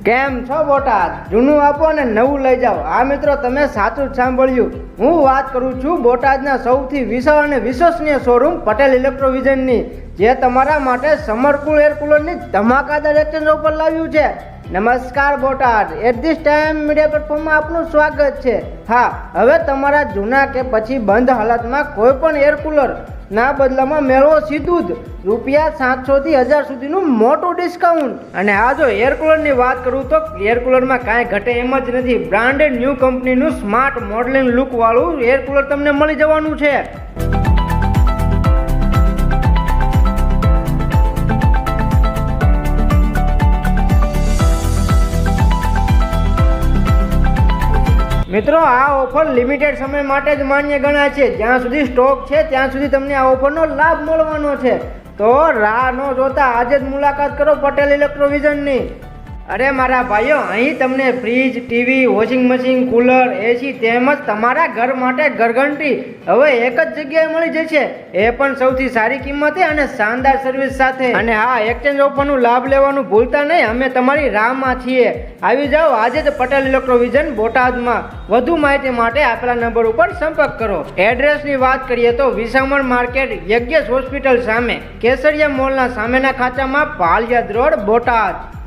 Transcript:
કેમ છો બોટાદ? જૂનું આપો અને નવું લઈ જાઓ. આ મિત્રો તમે સાચું જ સાંભળ્યું. હું વાત કરું છું બોટાદના સૌથી વિશાળ અને વિશ્વસનીય શોરૂમ પટેલ ઇલેક્ટ્રોવિઝનની, જે તમારા માટે સમરકુલ એર કુલરની ધમાકાદાર એક્સચેન્જ ઓફર લાવ્યું છે. નમસ્કાર Botad, at this time media પ્લેટફોર્મમાં આપનું સ્વાગત છે. હા, હવે તમારા જૂના કે પછી બંધ હાલતમાં કોઈ પણ એર કુલર ના બદલામાં મેળવો સીધું જ રૂપિયા 700 થી 1000 સુધીનું મોટું ડિસ્કાઉન્ટ. અને આ જો એર કુલરની વાત કરું તો એર કુલરમાં કાંઈ ઘટે એમ જ નથી. બ્રાન્ડેડ ન્યૂ કંપનીનું સ્માર્ટ મોડલિંગ લુક વાળું એર કુલર તમને મળી જવાનું છે. મિત્રો, આ ઓફર લિમિટેડ સમય માટે જ માન્ય ગણાય છે. જ્યાં સુધી સ્ટોક છે ત્યાં સુધી તમને આ ઓફરનો લાભ મળવાનો છે. તો રાહ ન જોતા આજે જ મુલાકાત કરો પટેલ ઇલેક્ટ્રોવિઝનની. અરે મારા ભાઈઓ, અહીં તમને fridge, TV, washing machine, cooler, AC તેમજ તમારા ઘર માટે ઘરઘંટી હવે એક જ જગ્યાએ મળી જશે. એ પણ સૌથી સારી કિંમતે અને શાનદાર સર્વિસ સાથે. અને હા, એક્સચેન્જ ઓફરનો લાભ લેવાનું ભૂલતા નહીં. અમે તમારી રાહમાં છીએ. આવી જાઓ આજે જ પટેલ ઇલેક્ટ્રોવિઝન બોટાદમાં. વધુ માહિતી માટે આપેલા નંબર ઉપર સંપર્ક કરો. એડ્રેસની વાત કરીએ તો વિસામણ માર્કેટ, યજ્ઞેશ હોસ્પિટલ સામે, કેસરિયા મોલના સામેના ખાંચામાં, પાલિયાદ રોડ, બોટાદ.